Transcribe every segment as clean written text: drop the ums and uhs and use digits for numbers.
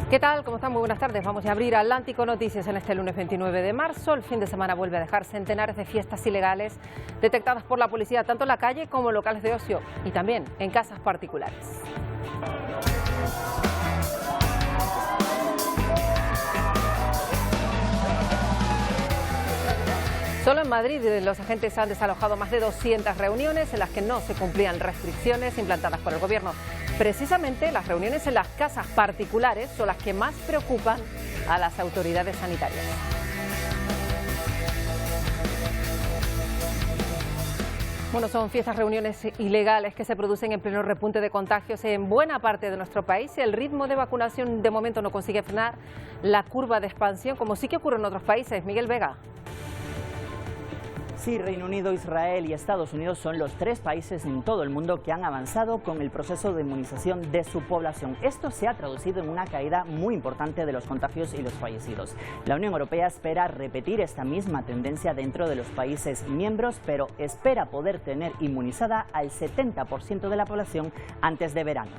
¿Qué tal? ¿Cómo están? Muy buenas tardes. Vamos a abrir Atlántico Noticias en este lunes 29 de marzo. El fin de semana vuelve a dejar centenares de fiestas ilegales detectadas por la policía, tanto en la calle como en locales de ocio y también en casas particulares. Solo en Madrid los agentes han desalojado más de 200 reuniones en las que no se cumplían restricciones implantadas por el gobierno. Precisamente las reuniones en las casas particulares son las que más preocupan a las autoridades sanitarias. Bueno, son fiestas, reuniones ilegales que se producen en pleno repunte de contagios en buena parte de nuestro país. El ritmo de vacunación de momento no consigue frenar la curva de expansión, como sí que ocurre en otros países. Miguel Vega. Sí, Reino Unido, Israel y Estados Unidos son los tres países en todo el mundo que han avanzado con el proceso de inmunización de su población. Esto se ha traducido en una caída muy importante de los contagios y los fallecidos. La Unión Europea espera repetir esta misma tendencia dentro de los países miembros, pero espera poder tener inmunizada al 70% de la población antes de verano.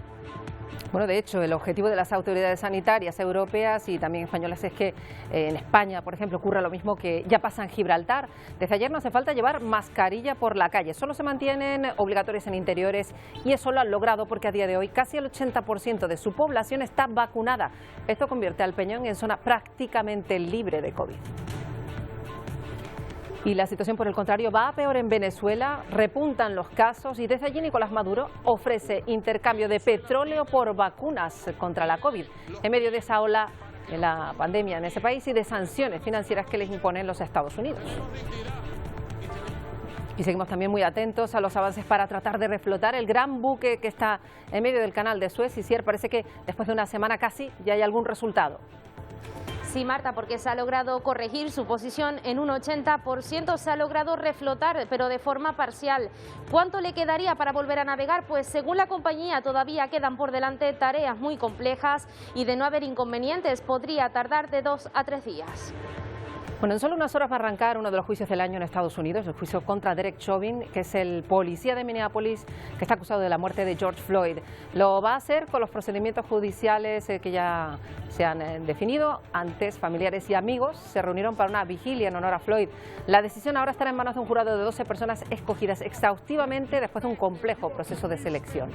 Bueno, de hecho, el objetivo de las autoridades sanitarias europeas y también españolas es que en España, por ejemplo, ocurra lo mismo que ya pasa en Gibraltar. Desde ayer no hace falta llevar mascarilla por la calle, solo se mantienen obligatorias en interiores y eso lo han logrado porque a día de hoy casi el 80% de su población está vacunada. Esto convierte al Peñón en zona prácticamente libre de COVID. Y la situación, por el contrario, va a peor en Venezuela, repuntan los casos y desde allí Nicolás Maduro ofrece intercambio de petróleo por vacunas contra la COVID, en medio de esa ola de la pandemia en ese país y de sanciones financieras que les imponen los Estados Unidos. Y seguimos también muy atentos a los avances para tratar de reflotar el gran buque que está en medio del canal de Suez. Y sí, parece que después de una semana casi ya hay algún resultado. Sí, Marta, porque se ha logrado corregir su posición en un 80%, se ha logrado reflotar, pero de forma parcial. ¿Cuánto le quedaría para volver a navegar? Pues según la compañía todavía quedan por delante tareas muy complejas y de no haber inconvenientes podría tardar de 2 a 3 días. Bueno, en solo unas horas va a arrancar uno de los juicios del año en Estados Unidos, el juicio contra Derek Chauvin, que es el policía de Minneapolis que está acusado de la muerte de George Floyd. Lo va a hacer con los procedimientos judiciales que ya se han definido. Antes, familiares y amigos se reunieron para una vigilia en honor a Floyd. La decisión ahora estará en manos de un jurado de 12 personas escogidas exhaustivamente después de un complejo proceso de selección.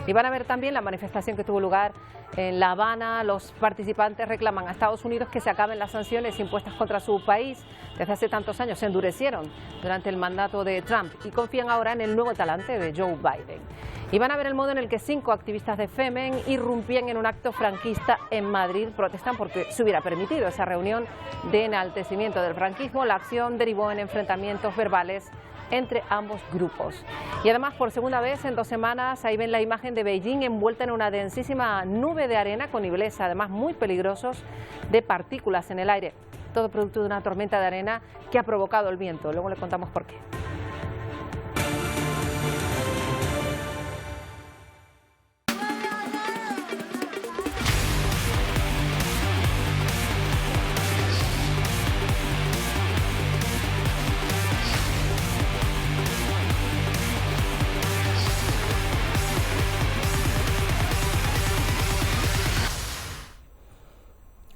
Y van a ver también la manifestación que tuvo lugar en La Habana. Los participantes reclaman a Estados Unidos que se acaben las sanciones impuestas contra su país. Desde hace tantos años se endurecieron durante el mandato de Trump y confían ahora en el nuevo talante de Joe Biden. Y van a ver el modo en el que 5 activistas de Femen irrumpían en un acto franquista en Madrid. Protestan porque se hubiera permitido esa reunión de enaltecimiento del franquismo. La acción derivó en enfrentamientos verbales entre ambos grupos. Y además, por segunda vez en 2 semanas, ahí ven la imagen de Beijing envuelta en una densísima nube de arena con niveles además muy peligrosos de partículas en el aire. Todo producto de una tormenta de arena que ha provocado el viento. Luego le contamos por qué.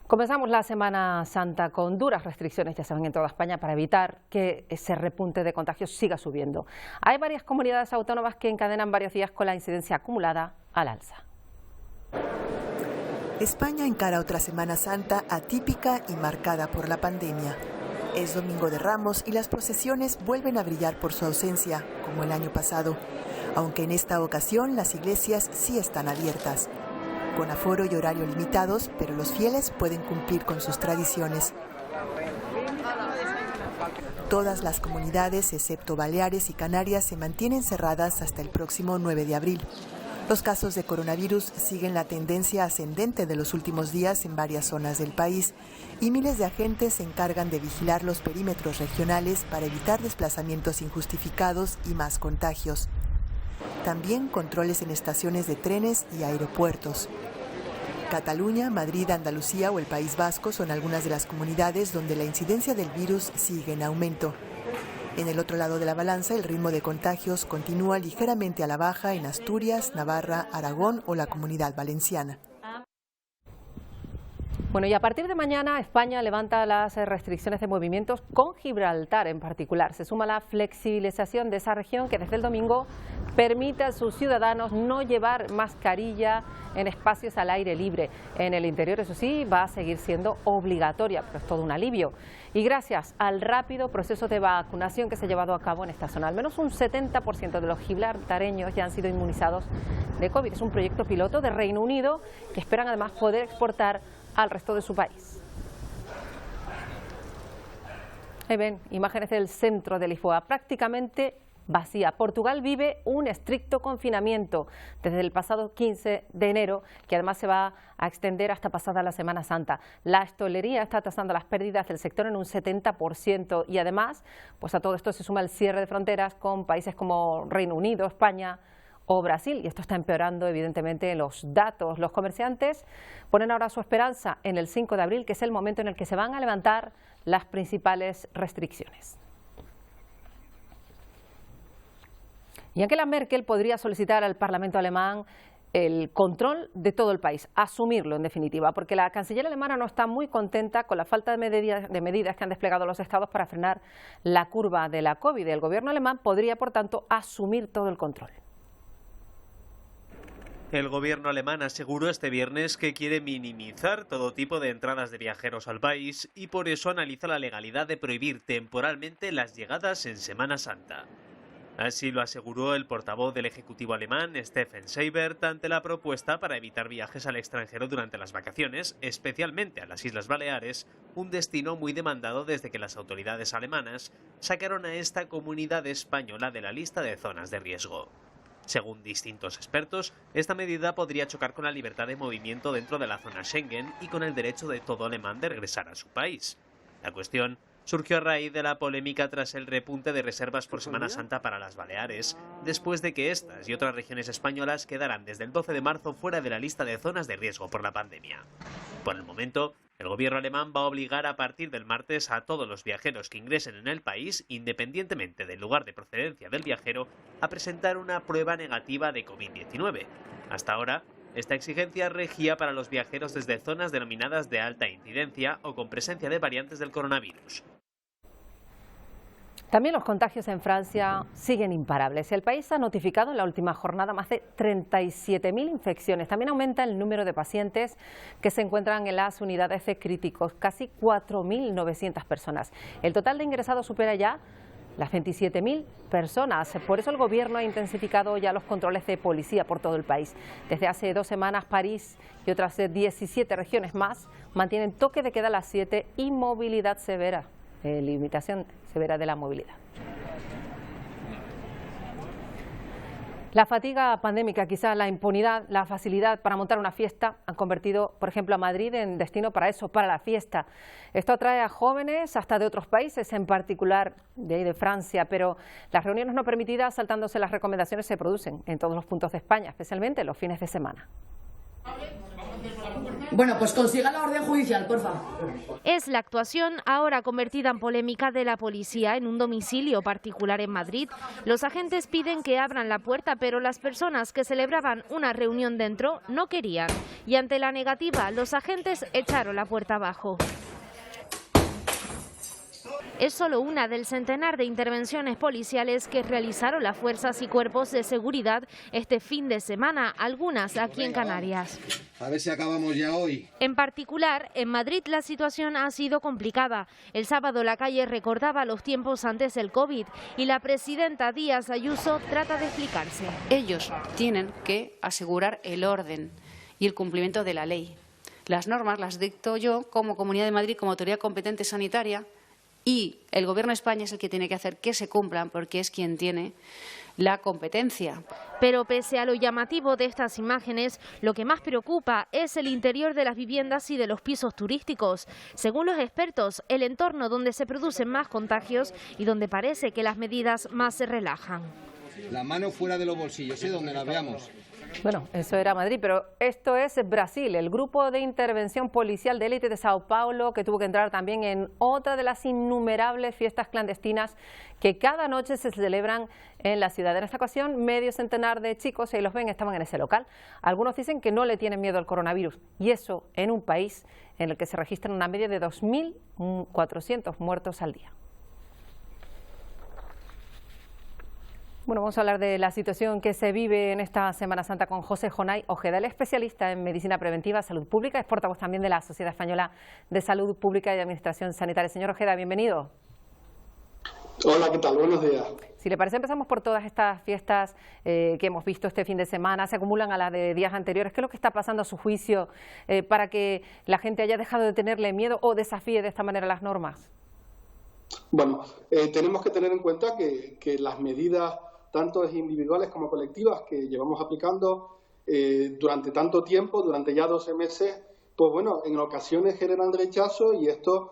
Comenzamos la Semana Santa con duras restricciones, ya saben, en toda España para evitar que ese repunte de contagios siga subiendo. Hay varias comunidades autónomas que encadenan varios días con la incidencia acumulada al alza. España encara otra Semana Santa atípica y marcada por la pandemia. Es Domingo de Ramos y las procesiones vuelven a brillar por su ausencia, como el año pasado, aunque en esta ocasión las iglesias sí están abiertas, con aforo y horario limitados, pero los fieles pueden cumplir con sus tradiciones. Todas las comunidades, excepto Baleares y Canarias, se mantienen cerradas hasta el próximo 9 de abril. Los casos de coronavirus siguen la tendencia ascendente de los últimos días en varias zonas del país y miles de agentes se encargan de vigilar los perímetros regionales para evitar desplazamientos injustificados y más contagios. También controles en estaciones de trenes y aeropuertos. Cataluña, Madrid, Andalucía o el País Vasco son algunas de las comunidades donde la incidencia del virus sigue en aumento. En el otro lado de la balanza, el ritmo de contagios continúa ligeramente a la baja en Asturias, Navarra, Aragón o la Comunidad Valenciana. Bueno, y a partir de mañana España levanta las restricciones de movimientos con Gibraltar en particular. Se suma la flexibilización de esa región que desde el domingo permite a sus ciudadanos no llevar mascarilla en espacios al aire libre. En el interior, eso sí, va a seguir siendo obligatoria, pero es todo un alivio. Y gracias al rápido proceso de vacunación que se ha llevado a cabo en esta zona, al menos un 70% de los gibraltareños ya han sido inmunizados de COVID. Es un proyecto piloto de Reino Unido que esperan además poder exportar al resto de su país. Ahí ven imágenes del centro de Lisboa, prácticamente vacía. Portugal vive un estricto confinamiento desde el pasado 15 de enero, que además se va a extender hasta pasada la Semana Santa. La hostelería está tasando las pérdidas del sector en un 70% y además, pues a todo esto se suma el cierre de fronteras con países como Reino Unido, España o Brasil, y esto está empeorando evidentemente los datos. Los comerciantes ponen ahora su esperanza en el 5 de abril, que es el momento en el que se van a levantar las principales restricciones. Y Angela Merkel podría solicitar al Parlamento alemán el control de todo el país, asumirlo en definitiva, porque la canciller alemana no está muy contenta con la falta de medidas que han desplegado los estados para frenar la curva de la COVID. El gobierno alemán podría, por tanto, asumir todo el control. El gobierno alemán aseguró este viernes que quiere minimizar todo tipo de entradas de viajeros al país y por eso analiza la legalidad de prohibir temporalmente las llegadas en Semana Santa. Así lo aseguró el portavoz del Ejecutivo alemán, Steffen Seibert, ante la propuesta para evitar viajes al extranjero durante las vacaciones, especialmente a las Islas Baleares, un destino muy demandado desde que las autoridades alemanas sacaron a esta comunidad española de la lista de zonas de riesgo. Según distintos expertos, esta medida podría chocar con la libertad de movimiento dentro de la zona Schengen y con el derecho de todo alemán de regresar a su país. La cuestión surgió a raíz de la polémica tras el repunte de reservas por Semana Santa para las Baleares, después de que estas y otras regiones españolas quedaran desde el 12 de marzo fuera de la lista de zonas de riesgo por la pandemia. Por el momento, el gobierno alemán va a obligar a partir del martes a todos los viajeros que ingresen en el país, independientemente del lugar de procedencia del viajero, a presentar una prueba negativa de COVID-19. Hasta ahora, esta exigencia regía para los viajeros desde zonas denominadas de alta incidencia o con presencia de variantes del coronavirus. También los contagios en Francia siguen imparables. El país ha notificado en la última jornada más de 37.000 infecciones. También aumenta el número de pacientes que se encuentran en las unidades de críticos, casi 4.900 personas. El total de ingresados supera ya las 27.000 personas. Por eso el gobierno ha intensificado ya los controles de policía por todo el país. Desde hace 2 semanas, París y otras 17 regiones más mantienen toque de queda a las 7 y movilidad severa. Limitación severa de la movilidad. La fatiga pandémica, quizás la impunidad, la facilidad para montar una fiesta han convertido, por ejemplo, a Madrid en destino para eso, para la fiesta. Esto atrae a jóvenes hasta de otros países, en particular de ahí de Francia, pero las reuniones no permitidas, saltándose las recomendaciones, se producen en todos los puntos de España, especialmente los fines de semana. Bueno, pues consiga la orden judicial, porfa. Es la actuación ahora convertida en polémica de la policía en un domicilio particular en Madrid. Los agentes piden que abran la puerta, pero las personas que celebraban una reunión dentro no querían. Y ante la negativa, los agentes echaron la puerta abajo. Es solo una del centenar de intervenciones policiales que realizaron las fuerzas y cuerpos de seguridad este fin de semana, algunas aquí en Canarias. A ver si acabamos ya hoy. En particular, en Madrid la situación ha sido complicada. El sábado la calle recordaba los tiempos antes del COVID y la presidenta Díaz Ayuso trata de explicarse. Ellos tienen que asegurar el orden y el cumplimiento de la ley. Las normas las dicto yo como Comunidad de Madrid, como autoridad competente sanitaria, y el Gobierno de España es el que tiene que hacer que se cumplan porque es quien tiene la competencia. Pero pese a lo llamativo de estas imágenes, lo que más preocupa es el interior de las viviendas y de los pisos turísticos. Según los expertos, el entorno donde se producen más contagios y donde parece que las medidas más se relajan. La mano fuera de los bolsillos, donde la veamos. Bueno, eso era Madrid, pero esto es Brasil, el grupo de intervención policial de élite de Sao Paulo, que tuvo que entrar también en otra de las innumerables fiestas clandestinas que cada noche se celebran en la ciudad. En esta ocasión, medio centenar de chicos, ahí los ven, estaban en ese local. Algunos dicen que no le tienen miedo al coronavirus, y eso en un país en el que se registran una media de 2.400 muertos al día. Bueno, vamos a hablar de la situación que se vive en esta Semana Santa con José Jonay Ojeda, el especialista en medicina preventiva, salud pública, es portavoz también de la Sociedad Española de Salud Pública y Administración Sanitaria. Señor Ojeda, bienvenido. Hola, ¿qué tal? Buenos días. Si le parece, empezamos por todas estas fiestas que hemos visto este fin de semana, se acumulan a las de días anteriores. ¿Qué es lo que está pasando a su juicio para que la gente haya dejado de tenerle miedo o desafíe de esta manera las normas? Bueno, tenemos que tener en cuenta que las medidas tanto individuales como colectivas que llevamos aplicando durante tanto tiempo, durante ya 12 meses, pues bueno, en ocasiones generan rechazo y esto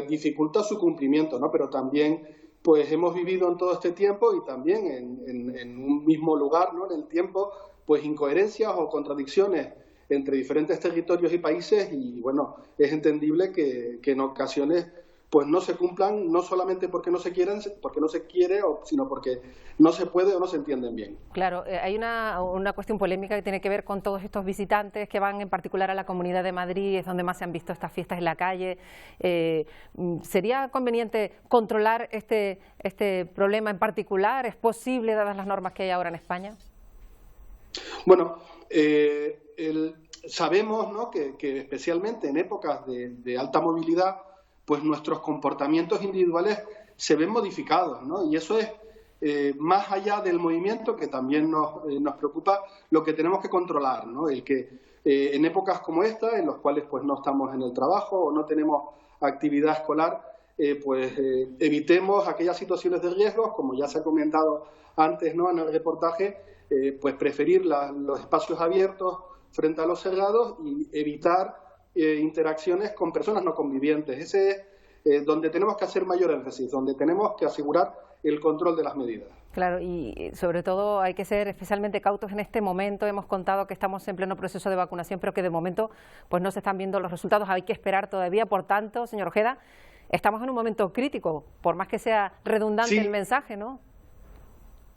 dificulta su cumplimiento, ¿no? Pero también pues hemos vivido en todo este tiempo y también en un mismo lugar, ¿no? En el tiempo, pues incoherencias o contradicciones entre diferentes territorios y países y bueno, es entendible que en ocasiones pues no se cumplan, no solamente porque no se quieren, porque no se quiere, sino porque no se puede o no se entienden bien. Claro, hay una cuestión polémica que tiene que ver con todos estos visitantes que van en particular a la Comunidad de Madrid, es donde más se han visto estas fiestas en la calle. ¿Sería conveniente controlar este problema en particular? ¿Es posible, dadas las normas que hay ahora en España? Bueno, sabemos, ¿no?, que especialmente en épocas de alta movilidad, pues nuestros comportamientos individuales se ven modificados, ¿no? Y eso es, más allá del movimiento, que también nos preocupa, lo que tenemos que controlar, ¿no? El que en épocas como esta, en las cuales pues no estamos en el trabajo o no tenemos actividad escolar, evitemos aquellas situaciones de riesgo, como ya se ha comentado antes, ¿no?, en el reportaje, pues preferir los espacios abiertos frente a los cerrados y evitar interacciones con personas no convivientes. Ese es donde tenemos que hacer mayor énfasis, donde tenemos que asegurar el control de las medidas. Claro, y sobre todo hay que ser especialmente cautos en este momento. Hemos contado que estamos en pleno proceso de vacunación, pero que de momento pues no se están viendo los resultados, hay que esperar todavía. Por tanto, señor Ojeda, estamos en un momento crítico, por más que sea redundante sí, el mensaje, ¿no?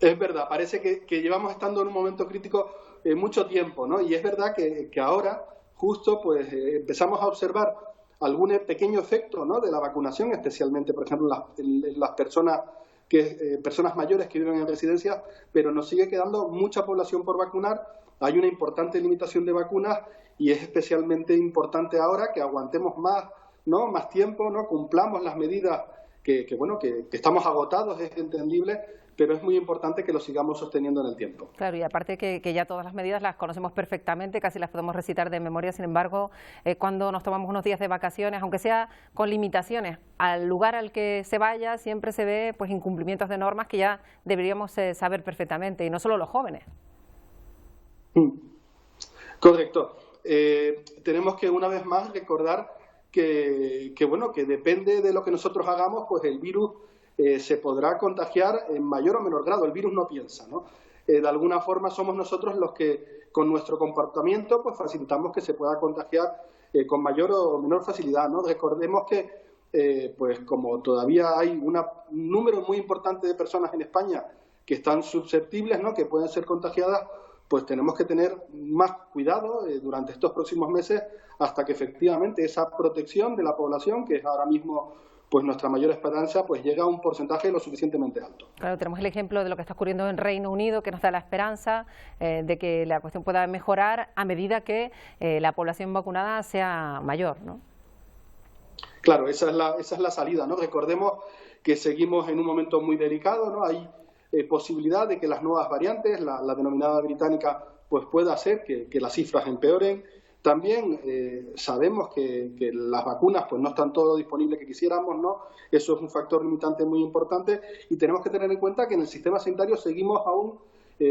Es verdad, parece que llevamos estando en un momento crítico mucho tiempo, ¿no? Y es verdad que ahora justo pues empezamos a observar algún pequeño efecto, ¿no?, de la vacunación, especialmente, por ejemplo, en las personas mayores que viven en residencias, pero nos sigue quedando mucha población por vacunar. Hay una importante limitación de vacunas y es especialmente importante ahora que aguantemos más, ¿no?, más tiempo, ¿no?, cumplamos las medidas que estamos agotados, es entendible, pero es muy importante que lo sigamos sosteniendo en el tiempo. Claro, y aparte que ya todas las medidas las conocemos perfectamente, casi las podemos recitar de memoria. Sin embargo, cuando nos tomamos unos días de vacaciones, aunque sea con limitaciones, al lugar al que se vaya siempre se ve pues incumplimientos de normas que ya deberíamos saber perfectamente, y no solo los jóvenes. Correcto. Tenemos que una vez más recordar que depende de lo que nosotros hagamos, pues el virus se podrá contagiar en mayor o menor grado. El virus no piensa, ¿no? De alguna forma somos nosotros los que con nuestro comportamiento pues facilitamos que se pueda contagiar con mayor o menor facilidad, ¿no? Recordemos que pues como todavía hay un número muy importante de personas en España que están susceptibles, ¿no?, que pueden ser contagiadas, pues tenemos que tener más cuidado durante estos próximos meses hasta que efectivamente esa protección de la población, que es ahora mismo pues nuestra mayor esperanza, pues llega a un porcentaje lo suficientemente alto. Claro, tenemos el ejemplo de lo que está ocurriendo en Reino Unido, que nos da la esperanza de que la cuestión pueda mejorar a medida que la población vacunada sea mayor, ¿no? Claro, esa es la salida, ¿no? Recordemos que seguimos en un momento muy delicado, ¿no? Hay posibilidad de que las nuevas variantes, la denominada británica, pues pueda hacer que las cifras empeoren. También sabemos que las vacunas pues no están todo disponibles que quisiéramos, ¿no? Eso es un factor limitante muy importante y tenemos que tener en cuenta que en el sistema sanitario seguimos aún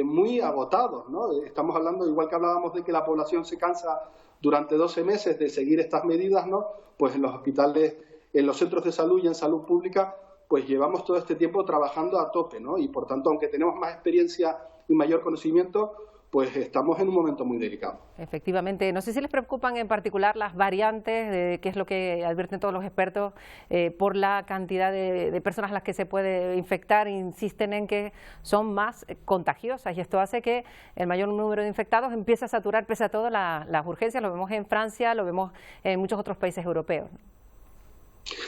muy agotados, ¿no? Estamos hablando, igual que hablábamos de que la población se cansa durante 12 meses de seguir estas medidas, ¿no? Pues en los hospitales, en los centros de salud y en salud pública, pues llevamos todo este tiempo trabajando a tope, ¿no? Y por tanto, aunque tenemos más experiencia y mayor conocimiento, pues estamos en un momento muy delicado. Efectivamente. No sé si les preocupan en particular las variantes, que es lo que advierten todos los expertos, por la cantidad de personas a las que se puede infectar. Insisten en que son más contagiosas y esto hace que el mayor número de infectados empiece a saturar, pese a todo, las urgencias. Lo vemos en Francia, lo vemos en muchos otros países europeos.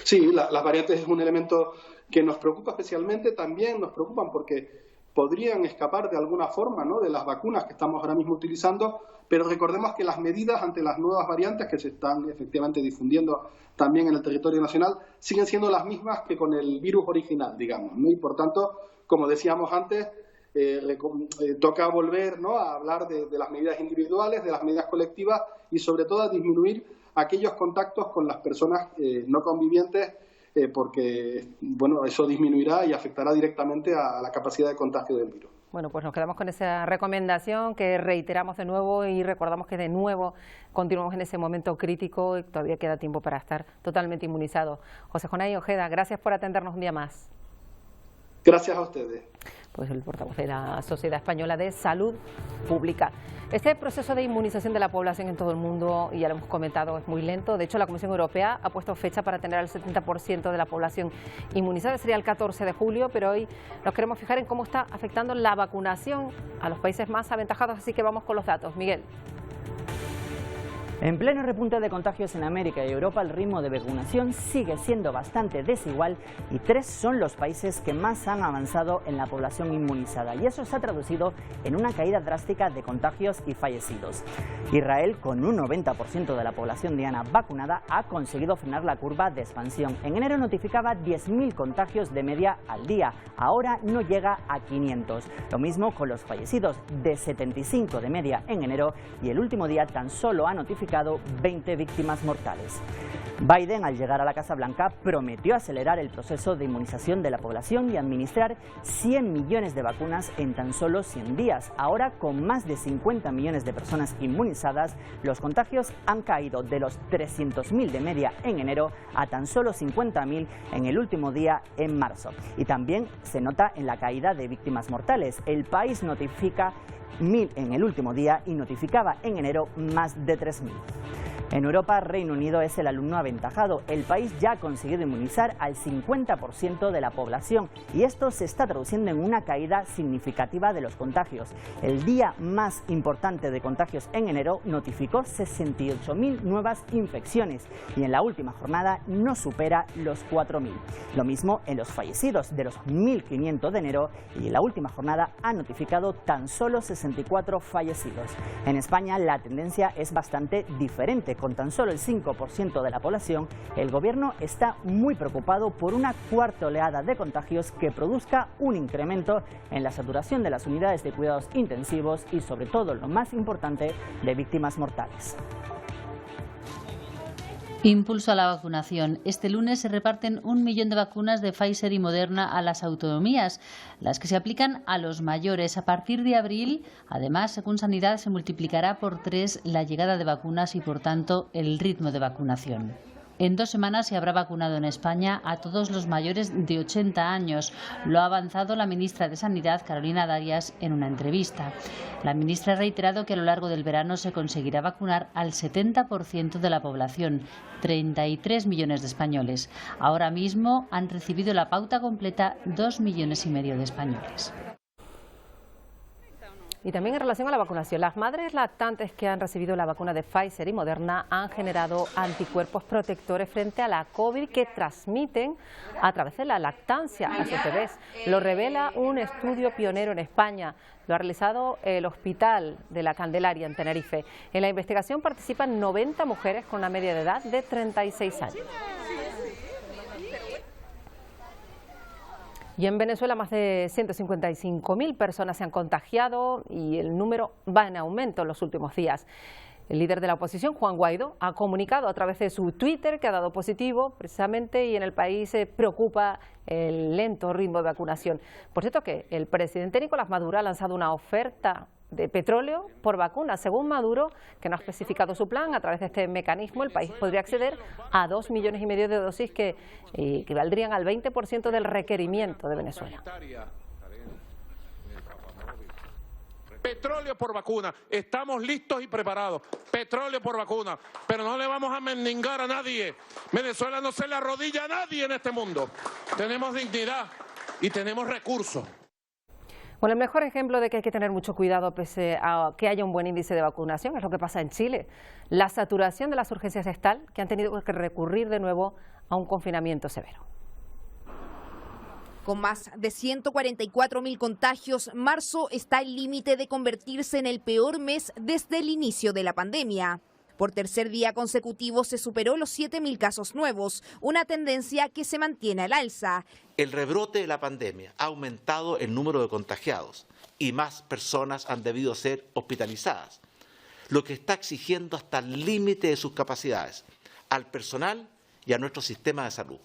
Sí, las variantes es un elemento que nos preocupa especialmente. También nos preocupan porque podrían escapar de alguna forma, ¿no?, de las vacunas que estamos ahora mismo utilizando, pero recordemos que las medidas ante las nuevas variantes que se están efectivamente difundiendo también en el territorio nacional siguen siendo las mismas que con el virus original, digamos, ¿no? Y por tanto, como decíamos antes, toca volver, ¿no?, a hablar de las medidas individuales, de las medidas colectivas y sobre todo a disminuir aquellos contactos con las personas no convivientes, porque bueno, eso disminuirá y afectará directamente a la capacidad de contagio del virus. Bueno, pues nos quedamos con esa recomendación que reiteramos de nuevo y recordamos que de nuevo continuamos en ese momento crítico y todavía queda tiempo para estar totalmente inmunizados. José Jonay Ojeda, gracias por atendernos un día más. Gracias a ustedes. Pues el portavoz de la Sociedad Española de Salud Pública. Este proceso de inmunización de la población en todo el mundo, y ya lo hemos comentado, es muy lento. De hecho, la Comisión Europea ha puesto fecha para tener al 70% de la población inmunizada. Sería el 14 de julio, pero hoy nos queremos fijar en cómo está afectando la vacunación a los países más aventajados, así que vamos con los datos. Miguel. En pleno repunte de contagios en América y Europa, el ritmo de vacunación sigue siendo bastante desigual y 3 son los países que más han avanzado en la población inmunizada, y eso se ha traducido en una caída drástica de contagios y fallecidos. Israel, con un 90% de la población diana vacunada, ha conseguido frenar la curva de expansión. En enero notificaba 10.000 contagios de media al día, ahora no llega a 500. Lo mismo con los fallecidos, de 75 de media en enero, y el último día tan solo ha notificado 20 víctimas mortales. Biden, al llegar a la Casa Blanca, prometió acelerar el proceso de inmunización de la población y administrar 100 millones de vacunas en tan solo 100 días. Ahora, con más de 50 millones de personas inmunizadas, los contagios han caído de los 300.000 de media en enero a tan solo 50.000 en el último día en marzo. Y también se nota en la caída de víctimas mortales. El país notifica 1.000 en el último día y notificaba en enero más de 3.000. En Europa, Reino Unido es el alumno aventajado. El país ya ha conseguido inmunizar al 50% de la población y esto se está traduciendo en una caída significativa de los contagios. El día más importante de contagios en enero notificó 68.000 nuevas infecciones y en la última jornada no supera los 4.000. Lo mismo en los fallecidos, de los 1.500 de enero, y en la última jornada ha notificado tan solo 64 fallecidos. En España la tendencia es bastante diferente. Con tan solo el 5% de la población, el gobierno está muy preocupado por una cuarta oleada de contagios que produzca un incremento en la saturación de las unidades de cuidados intensivos y, sobre todo, lo más importante, de víctimas mortales. Impulso a la vacunación. Este lunes se reparten 1 millón de vacunas de Pfizer y Moderna a las autonomías, las que se aplican a los mayores. A partir de abril, además, según Sanidad, se multiplicará por 3 la llegada de vacunas y, por tanto, el ritmo de vacunación. En 2 semanas se habrá vacunado en España a todos los mayores de 80 años. Lo ha avanzado la ministra de Sanidad, Carolina Darias, en una entrevista. La ministra ha reiterado que a lo largo del verano se conseguirá vacunar al 70% de la población, 33 millones de españoles. Ahora mismo han recibido la pauta completa 2,5 millones de españoles. Y también en relación a la vacunación, las madres lactantes que han recibido la vacuna de Pfizer y Moderna han generado anticuerpos protectores frente a la COVID que transmiten a través de la lactancia a sus bebés. Lo revela un estudio pionero en España. Lo ha realizado el Hospital de la Candelaria en Tenerife. En la investigación participan 90 mujeres con una media de edad de 36 años. Y en Venezuela más de 155.000 personas se han contagiado y el número va en aumento en los últimos días. El líder de la oposición, Juan Guaidó, ha comunicado a través de su Twitter que ha dado positivo precisamente, y en el país se preocupa el lento ritmo de vacunación. Por cierto que el presidente Nicolás Maduro ha lanzado una oferta de petróleo por vacunas. Según Maduro, que no ha especificado su plan, a través de este mecanismo el país podría acceder a 2,5 millones de dosis que equivaldrían al 20% del requerimiento de Venezuela. Petróleo por vacuna, estamos listos y preparados, petróleo por vacuna, pero no le vamos a mendigar a nadie. Venezuela no se le arrodilla a nadie en este mundo. Tenemos dignidad y tenemos recursos. Bueno, el mejor ejemplo de que hay que tener mucho cuidado pese a que haya un buen índice de vacunación es lo que pasa en Chile. La saturación de las urgencias es tal que han tenido que recurrir de nuevo a un confinamiento severo. Con más de 144.000 contagios, marzo está al límite de convertirse en el peor mes desde el inicio de la pandemia. Por tercer día consecutivo se superó los 7.000 casos nuevos, una tendencia que se mantiene al alza. El rebrote de la pandemia ha aumentado el número de contagiados y más personas han debido ser hospitalizadas, lo que está exigiendo hasta el límite de sus capacidades al personal y a nuestro sistema de salud.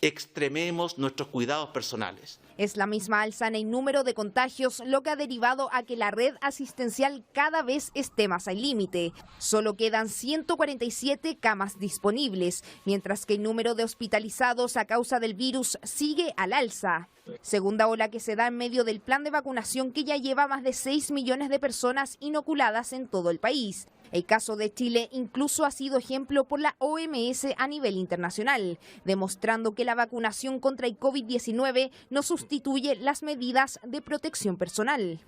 Extrememos nuestros cuidados personales. Es la misma alza en el número de contagios lo que ha derivado a que la red asistencial cada vez esté más al límite. Solo quedan 147 camas disponibles, mientras que el número de hospitalizados a causa del virus sigue al alza. Segunda ola que se da en medio del plan de vacunación que ya lleva más de 6 millones de personas inoculadas en todo el país. El caso de Chile incluso ha sido ejemplo por la OMS a nivel internacional, demostrando que la vacunación contra el COVID-19 no sustituye las medidas de protección personal.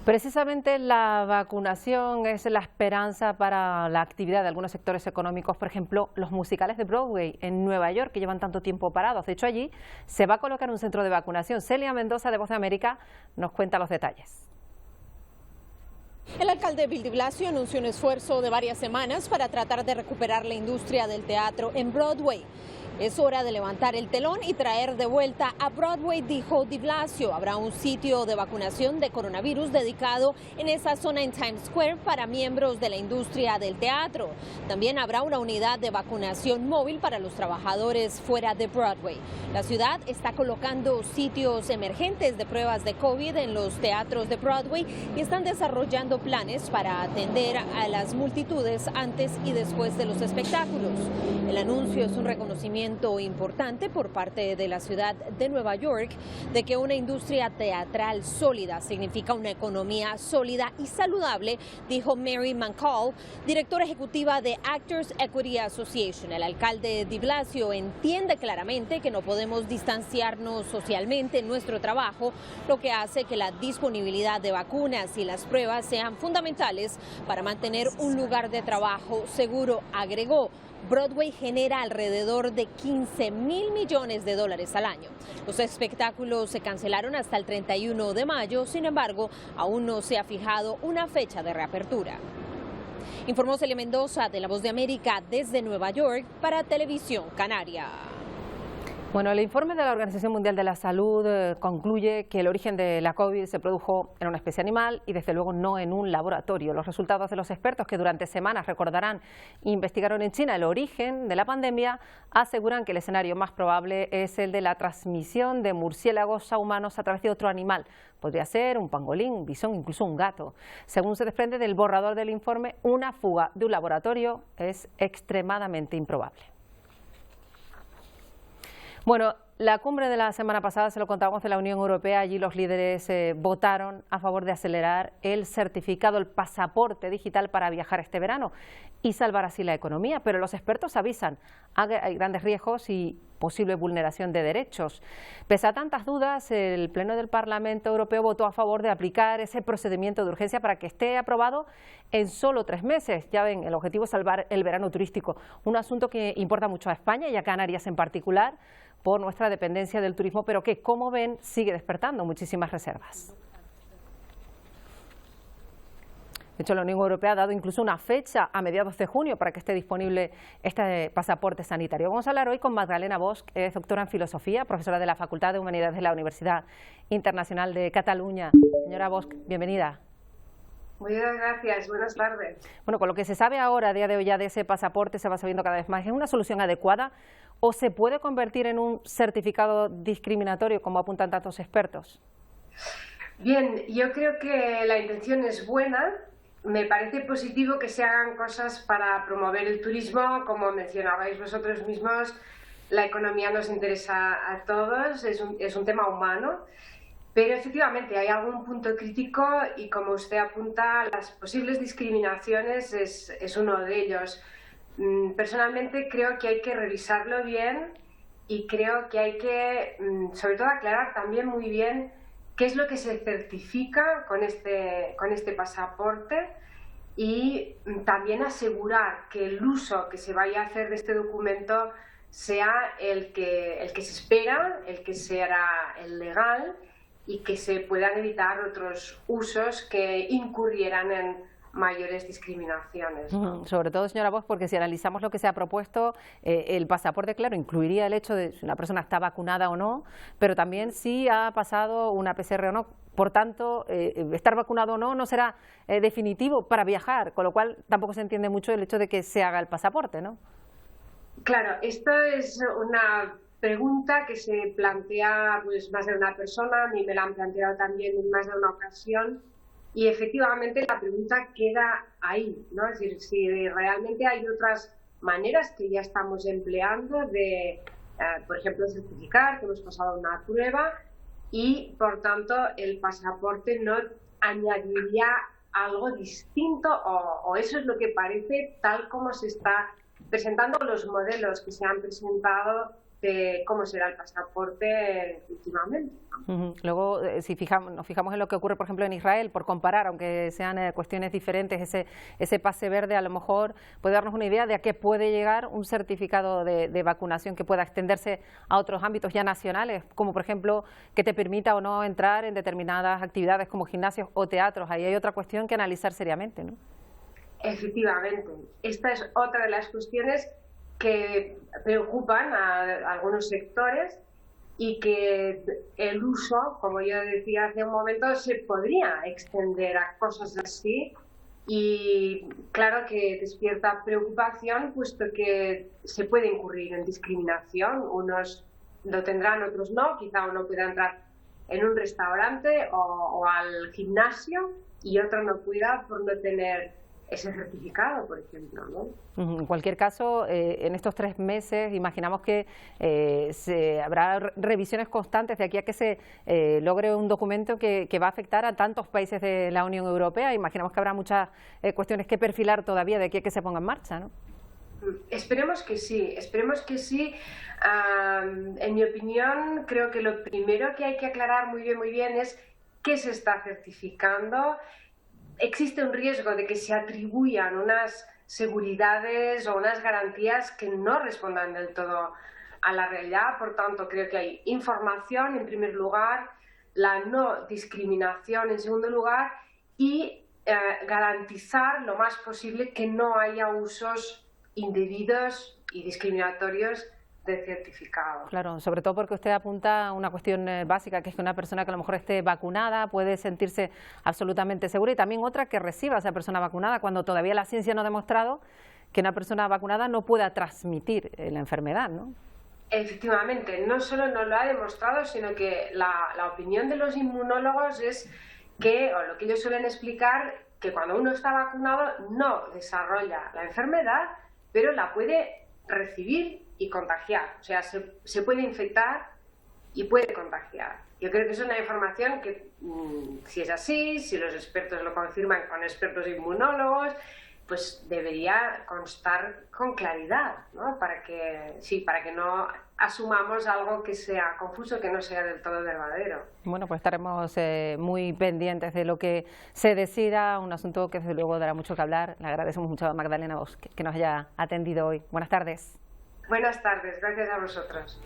Precisamente la vacunación es la esperanza para la actividad de algunos sectores económicos, por ejemplo, los musicales de Broadway en Nueva York, que llevan tanto tiempo parados. De hecho, allí se va a colocar un centro de vacunación. Celia Mendoza, de Voz de América, nos cuenta los detalles. El alcalde Bill de Blasio anunció un esfuerzo de varias semanas para tratar de recuperar la industria del teatro en Broadway. Es hora de levantar el telón y traer de vuelta a Broadway, dijo de Blasio. Habrá un sitio de vacunación de coronavirus dedicado en esa zona en Times Square para miembros de la industria del teatro. También habrá una unidad de vacunación móvil para los trabajadores fuera de Broadway. La ciudad está colocando sitios emergentes de pruebas de COVID en los teatros de Broadway y están desarrollando planes para atender a las multitudes antes y después de los espectáculos. El anuncio es un reconocimiento importante por parte de la ciudad de Nueva York de que una industria teatral sólida significa una economía sólida y saludable, dijo Mary McCall, directora ejecutiva de Actors Equity Association. El alcalde de Blasio entiende claramente que no podemos distanciarnos socialmente en nuestro trabajo, lo que hace que la disponibilidad de vacunas y las pruebas sean fundamentales para mantener un lugar de trabajo seguro, agregó. Broadway genera alrededor de $15.000 millones al año. Los espectáculos se cancelaron hasta el 31 de mayo, sin embargo, aún no se ha fijado una fecha de reapertura. Informó Celia Mendoza, de La Voz de América, desde Nueva York para Televisión Canaria. Bueno, el informe de la Organización Mundial de la Salud concluye que el origen de la COVID se produjo en una especie animal y desde luego no en un laboratorio. Los resultados de los expertos que durante semanas, recordarán, investigaron en China el origen de la pandemia, aseguran que el escenario más probable es el de la transmisión de murciélagos a humanos a través de otro animal. Podría ser un pangolín, un bisón, incluso un gato. Según se desprende del borrador del informe, una fuga de un laboratorio es extremadamente improbable. Bueno, la cumbre de la semana pasada, se lo contábamos, de la Unión Europea, allí los líderes votaron a favor de acelerar el certificado, el pasaporte digital para viajar este verano y salvar así la economía, pero los expertos avisan, hay grandes riesgos y posible vulneración de derechos. Pese a tantas dudas, el Pleno del Parlamento Europeo votó a favor de aplicar ese procedimiento de urgencia para que esté aprobado en solo 3 meses. Ya ven, el objetivo es salvar el verano turístico, un asunto que importa mucho a España y a Canarias en particular, por nuestra dependencia del turismo, pero que, como ven, sigue despertando muchísimas reservas. De hecho, la Unión Europea ha dado incluso una fecha a mediados de junio para que esté disponible este pasaporte sanitario. Vamos a hablar hoy con Magdalena Bosch, que es doctora en Filosofía, profesora de la Facultad de Humanidades de la Universidad Internacional de Cataluña. Señora Bosch, bienvenida. Muy bien, gracias. Buenas tardes. Bueno, con lo que se sabe ahora, a día de hoy, ya de ese pasaporte, se va sabiendo cada vez más. ¿Es una solución adecuada o se puede convertir en un certificado discriminatorio, como apuntan tantos expertos? Bien, yo creo que la intención es buena. Me parece positivo que se hagan cosas para promover el turismo, como mencionabais vosotros mismos. La economía nos interesa a todos, es un tema humano. Pero efectivamente hay algún punto crítico y, como usted apunta, las posibles discriminaciones es uno de ellos. Personalmente creo que hay que revisarlo bien y creo que hay que, sobre todo, aclarar también muy bien qué es lo que se certifica con este pasaporte y también asegurar que el uso que se vaya a hacer de este documento sea el que se espera, el que será el legal y que se puedan evitar otros usos que incurrieran en mayores discriminaciones, ¿no? Sobre todo, señora Bosch, porque si analizamos lo que se ha propuesto, el pasaporte, claro, incluiría el hecho de si una persona está vacunada o no, pero también si ha pasado una PCR o no. Por tanto, estar vacunado o no no será definitivo para viajar, con lo cual tampoco se entiende mucho el hecho de que se haga el pasaporte, ¿no? Claro, esto es una pregunta que se plantea pues más de una persona, a mí me la han planteado también en más de una ocasión. Y efectivamente la pregunta queda ahí, ¿no? Es decir, si realmente hay otras maneras que ya estamos empleando de, por ejemplo, certificar que hemos pasado una prueba y, por tanto, el pasaporte no añadiría algo distinto o eso es lo que parece tal como se está presentando los modelos que se han presentado de cómo será el pasaporte últimamente, ¿no? Luego, si nos fijamos en lo que ocurre, por ejemplo, en Israel, por comparar, aunque sean cuestiones diferentes, ese pase verde a lo mejor puede darnos una idea de a qué puede llegar un certificado de vacunación que pueda extenderse a otros ámbitos ya nacionales, como por ejemplo que te permita o no entrar en determinadas actividades como gimnasios o teatros. Ahí hay otra cuestión que analizar seriamente, ¿no? Efectivamente, esta es otra de las cuestiones que preocupan a algunos sectores y que el uso, como yo decía hace un momento, se podría extender a cosas así y claro que despierta preocupación puesto que se puede incurrir en discriminación, unos lo tendrán, otros no, quizá uno pueda entrar en un restaurante o al gimnasio y otro no pueda por no tener ese certificado, por ejemplo, ¿no? En cualquier caso, en estos 3 meses imaginamos que habrá revisiones constantes de aquí a que se logre un documento que va a afectar a tantos países de la Unión Europea. Imaginamos que habrá muchas cuestiones que perfilar todavía de aquí a que se ponga en marcha, ¿no? Esperemos que sí, esperemos que sí. En mi opinión, creo que lo primero que hay que aclarar muy bien es qué se está certificando. Existe un riesgo de que se atribuyan unas seguridades o unas garantías que no respondan del todo a la realidad. Por tanto, creo que hay información en primer lugar, la no discriminación en segundo lugar y garantizar lo más posible que no haya usos indebidos y discriminatorios de certificado. Claro, sobre todo porque usted apunta a una cuestión básica, que es que una persona que a lo mejor esté vacunada puede sentirse absolutamente segura y también otra que reciba a esa persona vacunada cuando todavía la ciencia no ha demostrado que una persona vacunada no pueda transmitir la enfermedad, ¿no? Efectivamente, no solo no lo ha demostrado, sino que la opinión de los inmunólogos es que, o lo que ellos suelen explicar, que cuando uno está vacunado no desarrolla la enfermedad, pero la puede recibir y contagiar, o sea, se puede infectar y puede contagiar. Yo creo que es una información que, si es así, si los expertos lo confirman con expertos inmunólogos, pues debería constar con claridad, ¿no? Para que no asumamos algo que sea confuso, que no sea del todo verdadero. Bueno, pues estaremos muy pendientes de lo que se decida, un asunto que desde luego dará mucho que hablar. Le agradecemos mucho a Magdalena Bosch que nos haya atendido hoy. Buenas tardes. Buenas tardes, gracias a vosotros.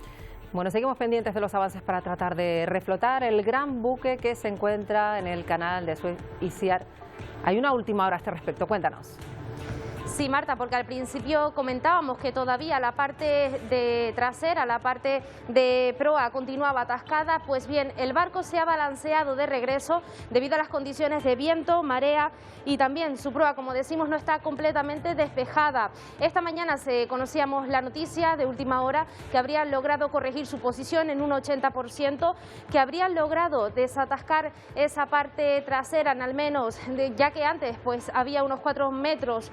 Bueno, seguimos pendientes de los avances para tratar de reflotar el gran buque que se encuentra en el canal de Suez y Siar. Hay una última hora a este respecto, cuéntanos. Sí, Marta, porque al principio comentábamos que todavía la parte de trasera, la parte de proa continuaba atascada. Pues bien, el barco se ha balanceado de regreso debido a las condiciones de viento, marea y también su proa, como decimos, no está completamente despejada. Esta mañana conocíamos la noticia de última hora que habrían logrado corregir su posición en un 80%, que habrían logrado desatascar esa parte trasera en al menos, ya que antes pues había unos 4 metros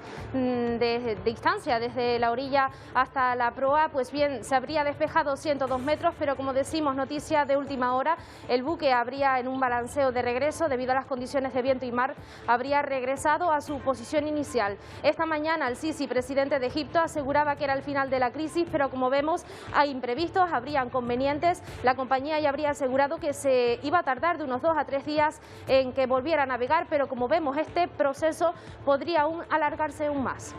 de distancia desde la orilla hasta la proa, pues bien, se habría despejado 102 metros, pero como decimos, noticia de última hora, el buque habría en un balanceo de regreso debido a las condiciones de viento y mar, habría regresado a su posición inicial. Esta mañana el Sisi, presidente de Egipto, aseguraba que era el final de la crisis, pero como vemos hay imprevistos, habrían convenientes. La compañía ya habría asegurado que se iba a tardar de unos 2 a 3 días en que volviera a navegar, pero como vemos este proceso podría aún alargarse aún más.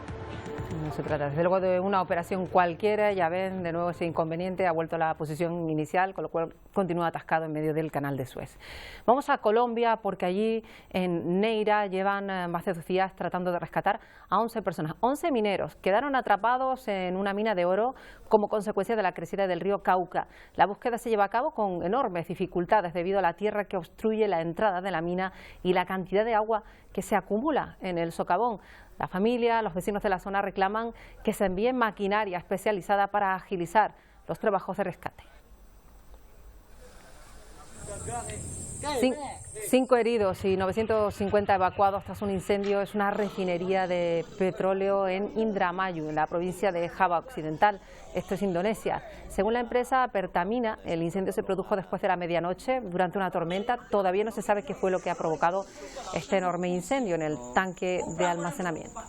No se trata desde luego de una operación cualquiera, ya ven de nuevo ese inconveniente, ha vuelto a la posición inicial, con lo cual continúa atascado en medio del canal de Suez. Vamos a Colombia porque allí en Neira llevan más de 2 días tratando de rescatar a 11 personas. 11 mineros quedaron atrapados en una mina de oro como consecuencia de la crecida del río Cauca. La búsqueda se lleva a cabo con enormes dificultades debido a la tierra que obstruye la entrada de la mina y la cantidad de agua que se acumula en el socavón. La familia, los vecinos de la zona reclaman que se envíe maquinaria especializada para agilizar los trabajos de rescate. 5 heridos y 950 evacuados tras un incendio. Es una refinería de petróleo en Indramayu, en la provincia de Java Occidental. Esto es Indonesia. Según la empresa Pertamina, el incendio se produjo después de la medianoche durante una tormenta. Todavía no se sabe qué fue lo que ha provocado este enorme incendio en el tanque de almacenamiento.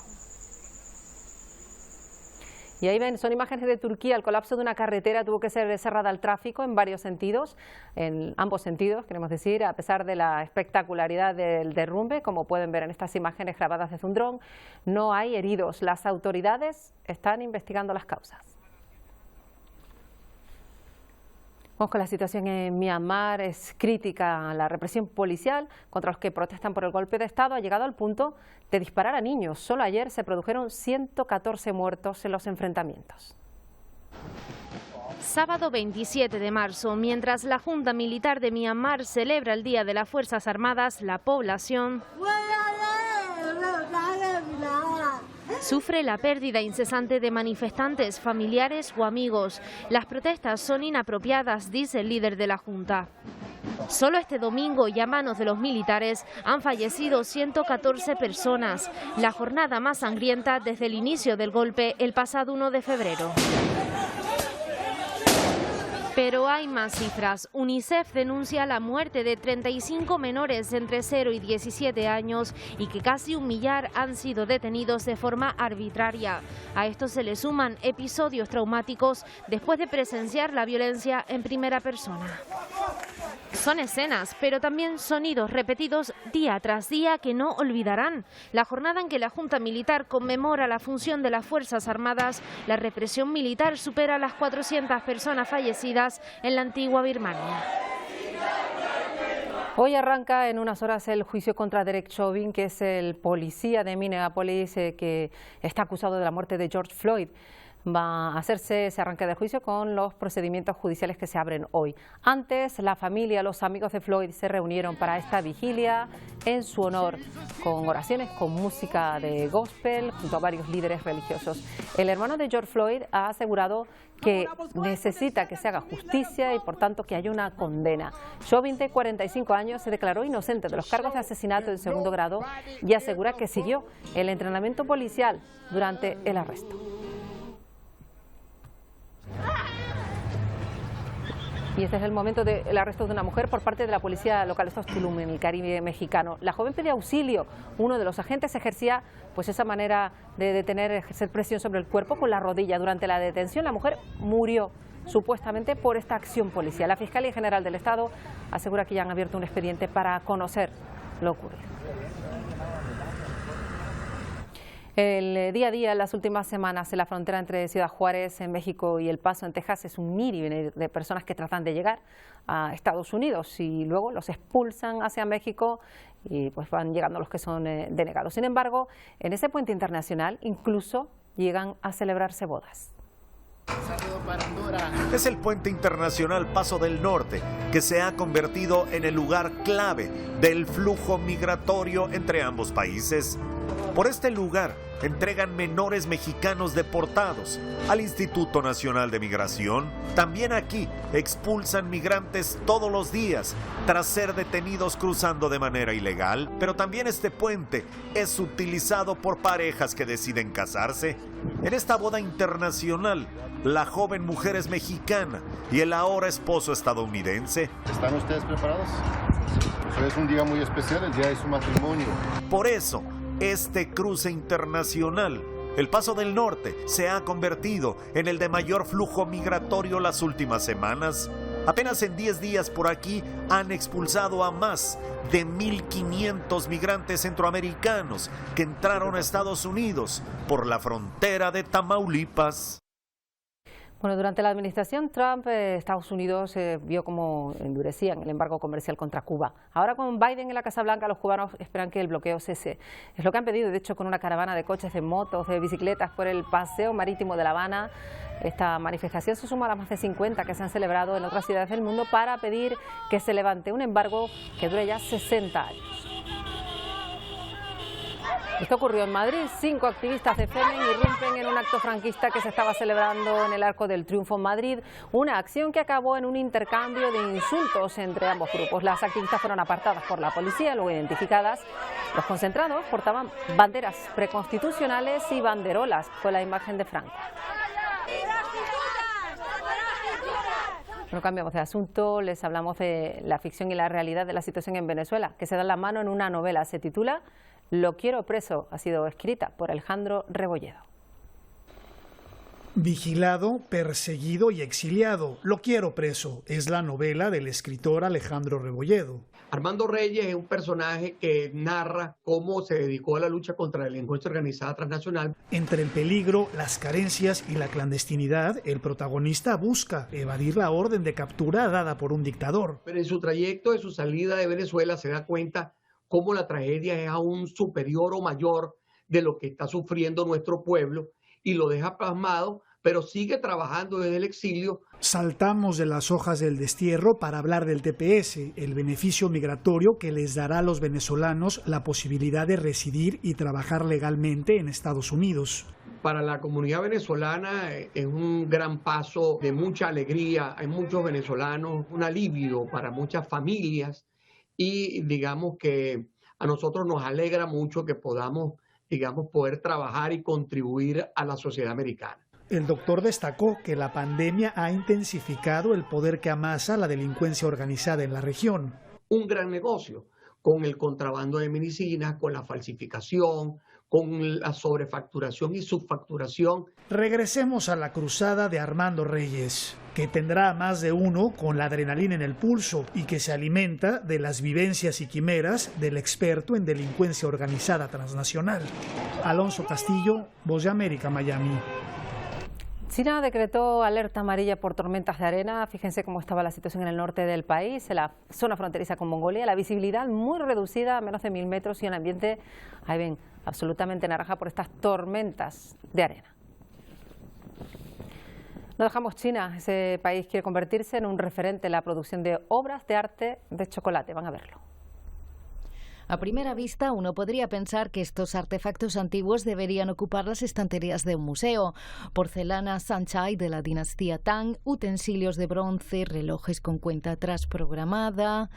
Y ahí ven, son imágenes de Turquía. El colapso de una carretera tuvo que ser cerrada al tráfico en varios sentidos, en ambos sentidos, queremos decir, a pesar de la espectacularidad del derrumbe. Como pueden ver en estas imágenes grabadas desde un dron, no hay heridos. Las autoridades están investigando las causas. Vamos con la situación en Myanmar. Es crítica. La represión policial contra los que protestan por el golpe de Estado ha llegado al punto de disparar a niños. Solo ayer se produjeron 114 muertos en los enfrentamientos. Sábado 27 de marzo, mientras la Junta Militar de Myanmar celebra el Día de las Fuerzas Armadas, la población sufre la pérdida incesante de manifestantes, familiares o amigos. Las protestas son inapropiadas, dice el líder de la Junta. Solo este domingo y a manos de los militares han fallecido 114 personas, la jornada más sangrienta desde el inicio del golpe el pasado 1 de febrero. Pero hay más cifras. UNICEF denuncia la muerte de 35 menores entre 0 y 17 años y que casi 1 millar han sido detenidos de forma arbitraria. A esto se le suman episodios traumáticos después de presenciar la violencia en primera persona. Son escenas, pero también sonidos repetidos día tras día que no olvidarán. La jornada en que la Junta Militar conmemora la función de las Fuerzas Armadas, la represión militar supera las 400 personas fallecidas en la antigua Birmania. Hoy arranca en unas horas el juicio contra Derek Chauvin, que es el policía de Minneapolis que está acusado de la muerte de George Floyd. Va a hacerse ese arranque del juicio con los procedimientos judiciales que se abren hoy. Antes, la familia, los amigos de Floyd se reunieron para esta vigilia en su honor, con oraciones, con música de gospel, junto a varios líderes religiosos. El hermano de George Floyd ha asegurado que necesita que se haga justicia y, por tanto, que haya una condena. Chauvin, de 45 años, se declaró inocente de los cargos de asesinato en segundo grado y asegura que siguió el entrenamiento policial durante el arresto. Y este es el momento del arresto de una mujer por parte de la policía local. Esto es Tulum, en el Caribe mexicano. La joven pedía auxilio. Uno de los agentes ejercía pues esa manera de detener, ejercer presión sobre el cuerpo con la rodilla. Durante la detención, la mujer murió supuestamente por esta acción policial. La Fiscalía General del Estado asegura que ya han abierto un expediente para conocer lo ocurrido. El día a día, en las últimas semanas, en la frontera entre Ciudad Juárez, en México, y El Paso, en Texas, es un ir y venir de personas que tratan de llegar a Estados Unidos y luego los expulsan hacia México y pues van llegando los que son denegados. Sin embargo, en ese puente internacional incluso llegan a celebrarse bodas. Es el puente internacional Paso del Norte, que se ha convertido en el lugar clave del flujo migratorio entre ambos países. Por este lugar entregan menores mexicanos deportados al Instituto Nacional de Migración. También aquí expulsan migrantes todos los días tras ser detenidos cruzando de manera ilegal. Pero también este puente es utilizado por parejas que deciden casarse. En esta boda internacional, la joven mujer es mexicana y el ahora esposo estadounidense. ¿Están ustedes preparados? Hoy es un día muy especial, el día de su matrimonio. Por eso, este cruce internacional, el Paso del Norte, se ha convertido en el de mayor flujo migratorio las últimas semanas. Apenas en 10 días por aquí han expulsado a más de 1.500 migrantes centroamericanos que entraron a Estados Unidos por la frontera de Tamaulipas. Bueno, durante la administración Trump, Estados Unidos vio cómo endurecían el embargo comercial contra Cuba. Ahora con Biden en la Casa Blanca, los cubanos esperan que el bloqueo cese. Es lo que han pedido, de hecho, con una caravana de coches, de motos, de bicicletas por el paseo marítimo de La Habana. Esta manifestación se suma a las más de 50 que se han celebrado en otras ciudades del mundo para pedir que se levante un embargo que dure ya 60 años. Esto ocurrió en Madrid. 5 activistas defienden y irrumpen en un acto franquista que se estaba celebrando en el Arco del Triunfo en Madrid, una acción que acabó en un intercambio de insultos entre ambos grupos. Las activistas fueron apartadas por la policía, luego identificadas. Los concentrados portaban banderas preconstitucionales y banderolas con la imagen de Franco. No cambiamos de asunto, les hablamos de la ficción y la realidad de la situación en Venezuela, que se da la mano en una novela. Se titula Lo quiero preso, ha sido escrita por Alejandro Rebolledo. Vigilado, perseguido y exiliado. Lo quiero preso es la novela del escritor Alejandro Rebolledo. Armando Reyes es un personaje que narra cómo se dedicó a la lucha contra la delincuencia organizada transnacional. Entre el peligro, las carencias y la clandestinidad, el protagonista busca evadir la orden de captura dada por un dictador. Pero en su trayecto de su salida de Venezuela se da cuenta cómo la tragedia es aún superior o mayor de lo que está sufriendo nuestro pueblo y lo deja plasmado, pero sigue trabajando desde el exilio. Saltamos de las hojas del destierro para hablar del TPS, el beneficio migratorio que les dará a los venezolanos la posibilidad de residir y trabajar legalmente en Estados Unidos. Para la comunidad venezolana es un gran paso de mucha alegría. Hay muchos venezolanos, un alivio para muchas familias y digamos que a nosotros nos alegra mucho que podamos, poder trabajar y contribuir a la sociedad americana. El doctor destacó que la pandemia ha intensificado el poder que amasa la delincuencia organizada en la región. Un gran negocio con el contrabando de medicinas, con la falsificación, con la sobrefacturación y subfacturación. Regresemos a la cruzada de Armando Reyes, que tendrá a más de uno con la adrenalina en el pulso y que se alimenta de las vivencias y quimeras del experto en delincuencia organizada transnacional. Alonso Castillo, Voz de América, Miami. China decretó alerta amarilla por tormentas de arena. Fíjense cómo estaba la situación en el norte del país, en la zona fronteriza con Mongolia. La visibilidad muy reducida, a menos de 1000 metros, y un ambiente, ahí ven, absolutamente naranja por estas tormentas de arena. No dejamos China. Ese país quiere convertirse en un referente en la producción de obras de arte de chocolate. Van a verlo. A primera vista, uno podría pensar que estos artefactos antiguos deberían ocupar las estanterías de un museo. Porcelana Sanchai de la dinastía Tang, utensilios de bronce, relojes con cuenta atrás programada.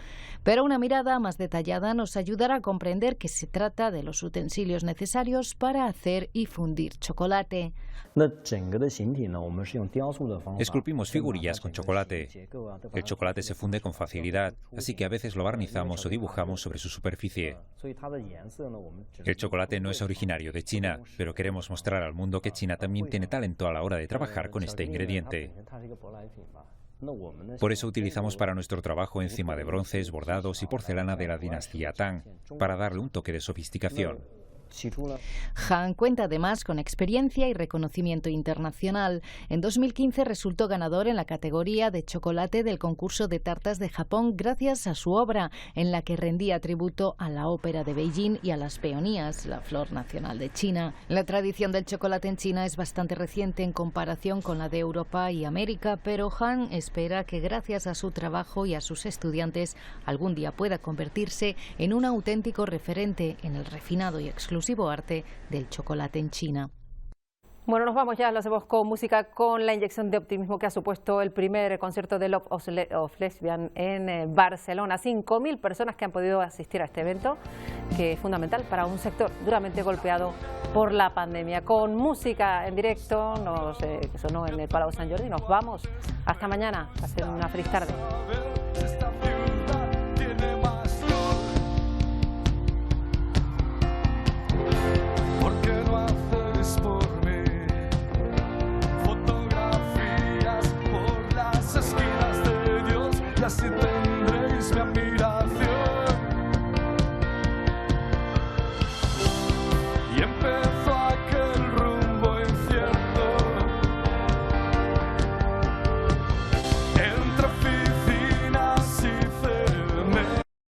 Pero una mirada más detallada nos ayudará a comprender que se trata de los utensilios necesarios para hacer y fundir chocolate. Esculpimos figurillas con chocolate. El chocolate se funde con facilidad, así que a veces lo barnizamos o dibujamos sobre su superficie. El chocolate no es originario de China, pero queremos mostrar al mundo que China también tiene talento a la hora de trabajar con este ingrediente. Por eso utilizamos para nuestro trabajo encima de bronces, bordados y porcelana de la dinastía Tang, para darle un toque de sofisticación. Han cuenta además con experiencia y reconocimiento internacional. En 2015 resultó ganador en la categoría de chocolate del concurso de tartas de Japón gracias a su obra, en la que rendía tributo a la ópera de Beijing y a las peonías, la flor nacional de China. La tradición del chocolate en China es bastante reciente en comparación con la de Europa y América, pero Han espera que gracias a su trabajo y a sus estudiantes algún día pueda convertirse en un auténtico referente en el refinado y exclusivo exclusivo arte del chocolate en China. Bueno, nos vamos ya, lo hacemos con música, con la inyección de optimismo que ha supuesto el primer concierto de Love of Lesbian en Barcelona. 5.000 personas que han podido asistir a este evento, que es fundamental para un sector duramente golpeado por la pandemia. Con música en directo, que sonó en el Palau Sant Jordi, nos vamos. Hasta mañana, pasen una feliz tarde.